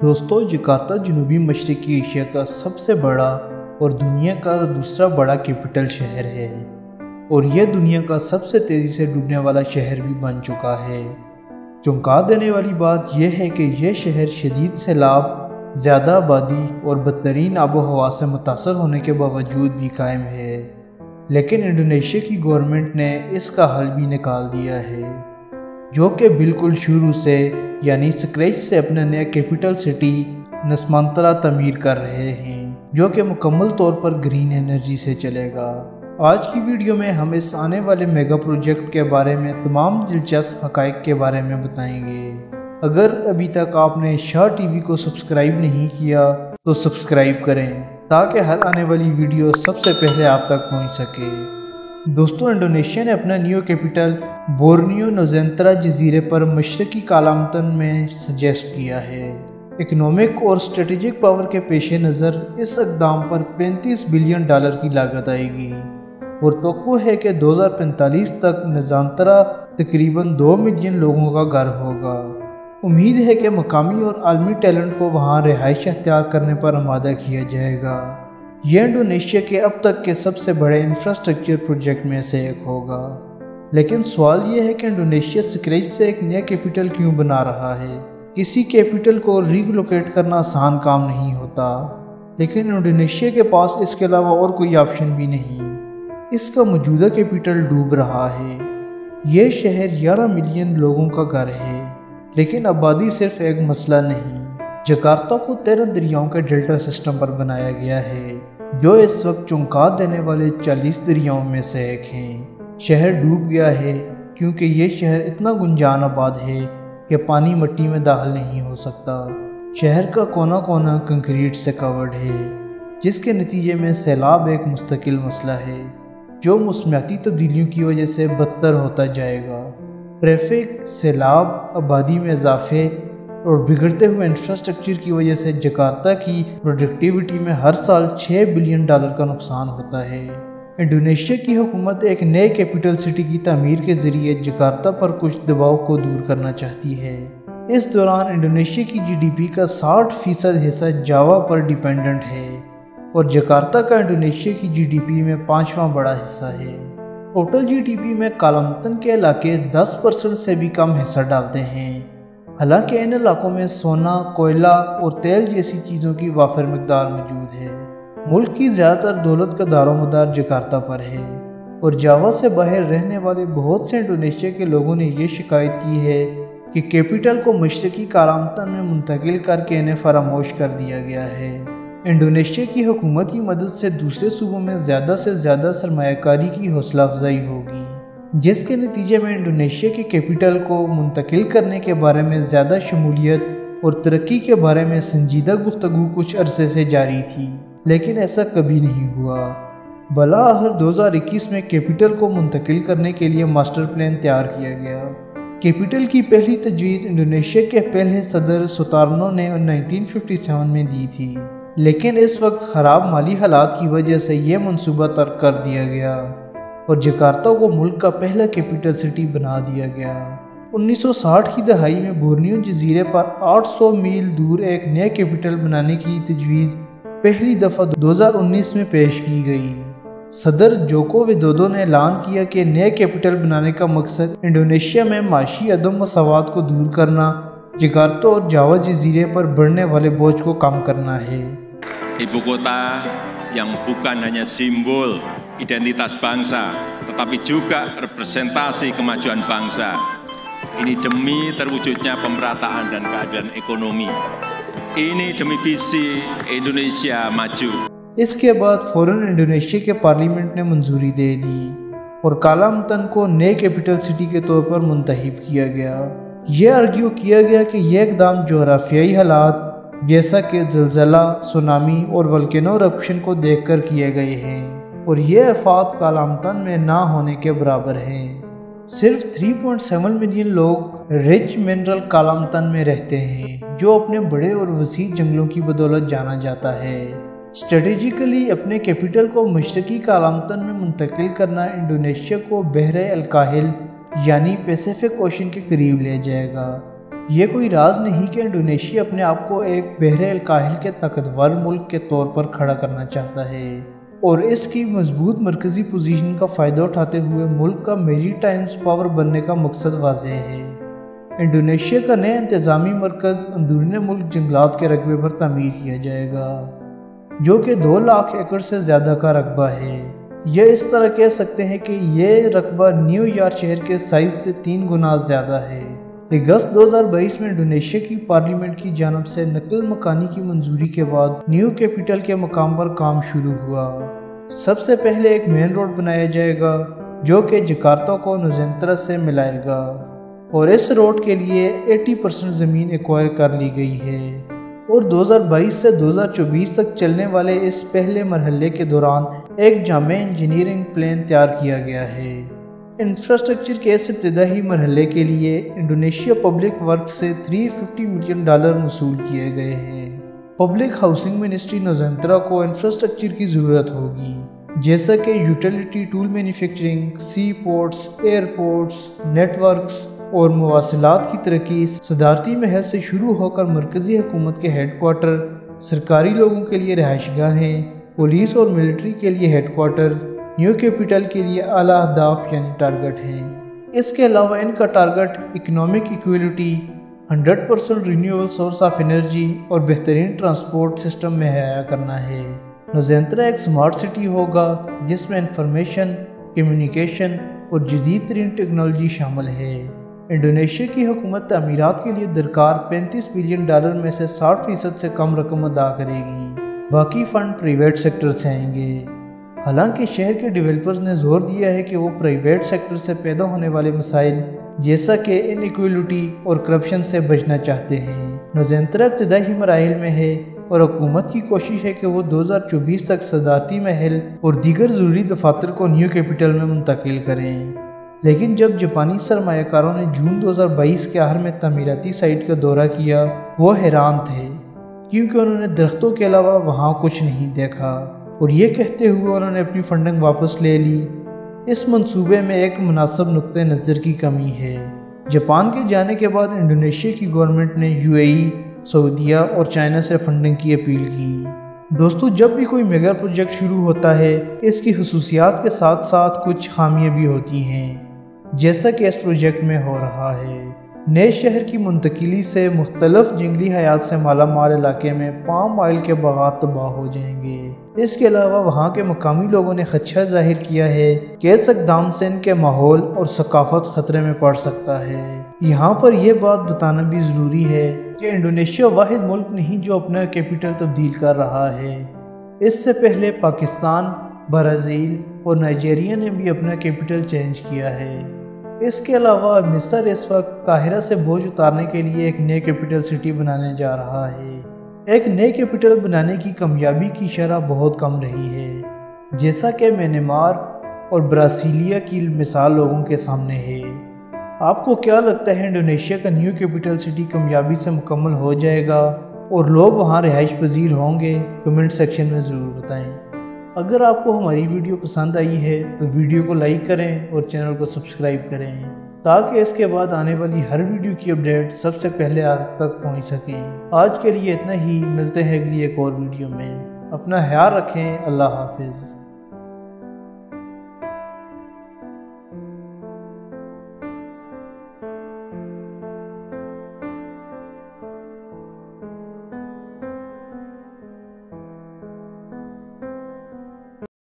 दोस्तों, जकार्ता जनूबी मशरकी एशिया का सबसे बड़ा और दुनिया का दूसरा बड़ा कैपिटल शहर है और यह दुनिया का सबसे तेज़ी से डूबने वाला शहर भी बन चुका है। चौंका देने वाली बात यह है कि यह शहर शदीद सैलाब, ज़्यादा आबादी और बदतरीन आबो हवा से मुतासर होने के बावजूद भी कायम है, लेकिन इंडोनेशिया की गवर्नमेंट ने इसका हल भी निकाल दिया है, जो कि बिल्कुल शुरू से यानी स्क्रैच से अपना नया कैपिटल सिटी नस्मांतरा तमीर कर रहे हैं, जो कि मुकम्मल तौर पर ग्रीन एनर्जी से चलेगा। आज की वीडियो में हम इस आने वाले मेगा प्रोजेक्ट के बारे में तमाम दिलचस्प हक़ाइक़ के बारे में बताएंगे। अगर अभी तक आपने शाह टीवी को सब्सक्राइब नहीं किया तो सब्सक्राइब करें ताकि हर आने वाली वीडियो सबसे पहले आप तक पहुंच सके। दोस्तों, इंडोनेशिया ने अपना न्यू कैपिटल बोर्नियो नुसेंतरा जजीरे पर मशरकी कालामतन में सजेस्ट किया है। इकोनॉमिक और स्ट्रेटेजिक पावर के पेश नज़र इस इक़दाम पर $35 बिलियन की लागत आएगी और तवक्को है कि 2045 तक नुसेंतरा तकरीबन 2 मिलियन लोगों का घर होगा। उम्मीद है कि मकामी और आलमी टैलेंट को वहाँ रिहाइश अख्तियार करने पर आमादा किया जाएगा। यह इंडोनेशिया के अब तक के सबसे बड़े इंफ्रास्ट्रक्चर प्रोजेक्ट में से एक होगा। लेकिन सवाल यह है कि इंडोनेशिया स्क्रैच से एक नया कैपिटल क्यों बना रहा है। किसी कैपिटल को रिलोकेट करना आसान काम नहीं होता, लेकिन इंडोनेशिया के पास इसके अलावा और कोई ऑप्शन भी नहीं। इसका मौजूदा कैपिटल डूब रहा है। यह शहर 11 मिलियन लोगों का घर है, लेकिन आबादी सिर्फ एक मसला नहीं। जकार्ता को 13 दरियाओं के डेल्टा सिस्टम पर बनाया गया है, जो इस वक्त चौंका देने वाले 40 दरियाओं में से एक हैं। शहर डूब गया है क्योंकि ये शहर इतना गुंजान आबाद है कि पानी मिट्टी में दाखिल नहीं हो सकता। शहर का कोना कोना कंक्रीट से कवर्ड है, जिसके नतीजे में सैलाब एक मुस्तकिल मसला है, जो मौसमियाती तब्दीलियों की वजह से बदतर होता जाएगा। ट्रैफिक, सैलाब, आबादी में इजाफे और बिगड़ते हुए इंफ्रास्ट्रक्चर की वजह से जकार्ता की प्रोडक्टिविटी में हर साल $6 बिलियन का नुकसान होता है। इंडोनेशिया की हुकूमत एक नए कैपिटल सिटी की तामीर के ज़रिए जकार्ता पर कुछ दबाव को दूर करना चाहती है। इस दौरान इंडोनेशिया की GDP का 60% हिस्सा जावा पर डिपेंडेंट है और जकार्ता का इंडोनेशिया की GDP में 5वां बड़ा हिस्सा है। टोटल GDP में कालामतन के इलाके 10% से भी कम हिस्सा डालते हैं। हालांकि इन इलाकों में सोना, कोयला और तेल जैसी चीज़ों की वाफिर मिकदार मौजूद है। मुल्क की ज़्यादातर दौलत का दारोमदार जकार्ता पर है और जावा से बाहर रहने वाले बहुत से इंडोनेशिया के लोगों ने यह शिकायत की है कि कैपिटल को मशरकी कालामतन में मुंतकिल करके इन्हें फरामोश कर दिया गया है। इंडोनेशिया की हुकूमत की मदद से दूसरे सूबों में ज़्यादा से ज़्यादा सरमायाकारी की हौसला अफजाई होगी, जिसके नतीजे में इंडोनेशिया के कैपिटल को मुंतकिल करने के बारे में ज़्यादा शमूलियत और तरक्की के बारे में संजीदा गुफ्तगू कुछ अरसे से जारी थी, लेकिन ऐसा कभी नहीं हुआ। बलाआखिर 2021 में कैपिटल को मुंतकिल करने के लिए मास्टर प्लान तैयार किया गया। कैपिटल की पहली तजवीज़ इंडोनेशिया के पहले सदर सुतार्नो ने 1957 में दी थी, लेकिन इस वक्त ख़राब माली हालात की वजह से यह मनसूबा तर्क कर दिया गया और जकार्ता को मुल्क का पहला कैपिटल सिटी बना दिया गया। 1960 की दहाई में बोर्नियो जजीरे पर 800 मील दूर एक नया कैपिटल बनाने की तजवीज़ पहली दफ़ा 2019 में पेश की गई। सदर जोको विदोदो ने ऐलान किया कि नए कैपिटल बनाने का मकसद इंडोनेशिया में माशी अदम मसावात को दूर करना, जकार्ता और जावा जजीरे पर बढ़ने वाले बोझ को कम करना है। Ibu kota yang bukan hanya simbol identitas bangsa, tetapi juga representasi kemajuan bangsa. Ini demi terwujudnya pemerataan dan keadilan ekonomi. Ini demi visi Indonesia maju. इसके बाद फ़ौरन इंडोनेशिया के पार्लियामेंट ने मंजूरी दे दी और कालामतन को नए कैपिटल सिटी के तौर पर मुंतखब किया गया। यह आर्ग्यू किया गया कि यह इक़दाम जोग्राफियाई हालात जैसा कि ज़लज़ला, सुनामी और वल्केनो इरप्शन को देखकर किए गए हैं और ये आफात कालामतन में ना होने के बराबर हैं। सिर्फ 3.7 मिलियन लोग रिच मिनरल कालामतन में रहते हैं, जो अपने बड़े और वसी जंगलों की बदौलत जाना जाता है। स्ट्रेटेजिकली अपने कैपिटल को मशरकी कालामतन में मुंतकिल करना इंडोनेशिया को बहरे अलकाहिल यानी पैसिफिक ओशन के करीब ले जाएगा। یہ کوئی راز نہیں کہ انڈونیشیا اپنے آپ کو ایک بحر الکاہل کے طاقتور ملک کے طور پر کھڑا کرنا چاہتا ہے، اور اس کی مضبوط مرکزی پوزیشن کا فائدہ اٹھاتے ہوئے ملک کا میری ٹائم پاور بننے کا مقصد واضح ہے۔ انڈونیشیا کا نیا انتظامی مرکز اندرون ملک جنگلات کے رقبے پر تعمیر کیا جائے گا، جو کہ 2 لاکھ ایکڑ سے زیادہ کا رقبہ ہے۔ یہ اس طرح کہہ سکتے ہیں کہ یہ رقبہ نیو یارک شہر کے سائز سے 3 گنا زیادہ ہے۔ اگست 2022 میں انڈونیشیا کی پارلیمنٹ کی جانب سے نقل مکانی کی منظوری کے بعد نیو کیپٹل کے مقام پر کام شروع ہوا۔ سب سے پہلے ایک مین روڈ بنایا جائے گا جو کہ جکارتا کو نوزینترا سے ملائے گا، اور اس روڈ کے لیے 80% زمین ایکوائر کر لی گئی ہے، اور 2022 سے 2024 تک چلنے والے اس پہلے مرحلے کے دوران ایک جامع انجینئرنگ پلان تیار کیا گیا ہے۔ انفراسٹرکچر کے اس ابتدائی مرحلے کے لیے انڈونیشیا پبلک ورکس سے $350 ملین وصول کیے گئے ہیں۔ پبلک ہاؤسنگ منسٹری نوزینترا کو انفراسٹرکچر کی ضرورت ہوگی، جیسا کہ یوٹیلیٹی ٹول مینوفیکچرنگ، سی پورٹس، ایئرپورٹس، نیٹ ورکس اور مواصلات کی ترقی۔ صدارتی محل سے شروع ہو کر مرکزی حکومت کے ہیڈ کوارٹر، سرکاری لوگوں کے لیے رہائش گاہیں، پولیس اور ملٹری کے لیے ہیڈ کوارٹر، نیو کیپٹل کے لیے اعلیٰ اہداف یعنی ٹارگٹ ہیں۔ اس کے علاوہ ان کا target economic equality, 100% renewable source of energy اور بہترین ٹرانسپورٹ سسٹم مہیا کرنا ہے۔ نوزینترا ایک سمارٹ سٹی ہوگا جس میں انفارمیشن، کمیونیکیشن اور جدید ترین ٹیکنالوجی شامل ہے۔ انڈونیشیا کی حکومت تعمیرات کے لیے درکار $35 بلین میں سے 60% سے کم رقم ادا کرے گی، باقی فنڈ پرائیویٹ سیکٹر سے آئیں گے۔ حالانکہ شہر کے ڈیولپرز نے زور دیا ہے کہ وہ پرائیویٹ سیکٹر سے پیدا ہونے والے مسائل جیسا کہ ان ایکویلٹی اور کرپشن سے بچنا چاہتے ہیں۔ نوزینترا ابتدائی مراحل میں ہے اور حکومت کی کوشش ہے کہ وہ 2024 تک صدارتی محل اور دیگر ضروری دفاتر کو نیو کیپٹل میں منتقل کریں۔ لیکن جب جاپانی سرمایہ کاروں نے جون 2022 کے آخر میں تعمیراتی سائٹ کا دورہ کیا، وہ حیران تھے کیونکہ انہوں نے درختوں کے علاوہ وہاں کچھ نہیں دیکھا، اور یہ کہتے ہوئے انہوں نے اپنی فنڈنگ واپس لے لی۔ اس منصوبے میں ایک مناسب نقطہ نظر کی کمی ہے۔ جاپان کے جانے کے بعد انڈونیشیا کی گورنمنٹ نے UAE، سعودیہ اور چائنا سے فنڈنگ کی اپیل کی۔ دوستو، جب بھی کوئی میگا پروجیکٹ شروع ہوتا ہے، اس کی خصوصیات کے ساتھ ساتھ کچھ خامیاں بھی ہوتی ہیں، جیسا کہ اس پروجیکٹ میں ہو رہا ہے۔ نئے شہر کی منتقلی سے مختلف جنگلی حیات سے مالا مال علاقے میں پام آئل کے باغات تباہ ہو جائیں گے۔ اس کے علاوہ وہاں کے مقامی لوگوں نے خدشہ ظاہر کیا ہے کہ اس اقدام سے ان کے ماحول اور ثقافت خطرے میں پڑ سکتا ہے۔ یہاں پر یہ بات بتانا بھی ضروری ہے کہ انڈونیشیا واحد ملک نہیں جو اپنا کیپٹل تبدیل کر رہا ہے۔ اس سے پہلے پاکستان، برازیل اور نائجیریا نے بھی اپنا کیپٹل چینج کیا ہے۔ اس کے علاوہ مصر اس وقت قاہرہ سے بوجھ اتارنے کے لیے ایک نئے کیپٹل سٹی بنانے جا رہا ہے۔ ایک نئے کیپٹل بنانے کی کامیابی کی شرح بہت کم رہی ہے، جیسا کہ میانمار اور برازیلیا کی مثال لوگوں کے سامنے ہے۔ آپ کو کیا لگتا ہے انڈونیشیا کا نیو کیپٹل سٹی کامیابی سے مکمل ہو جائے گا اور لوگ وہاں رہائش پذیر ہوں گے؟ کمنٹ سیکشن میں ضرور بتائیں۔ اگر آپ کو ہماری ویڈیو پسند آئی ہے تو ویڈیو کو لائک کریں اور چینل کو سبسکرائب کریں تاکہ اس کے بعد آنے والی ہر ویڈیو کی اپڈیٹ سب سے پہلے آپ تک پہنچ سکیں۔ آج کے لیے اتنا ہی، ملتے ہیں اگلی ایک اور ویڈیو میں۔ اپنا خیال رکھیں، اللہ حافظ۔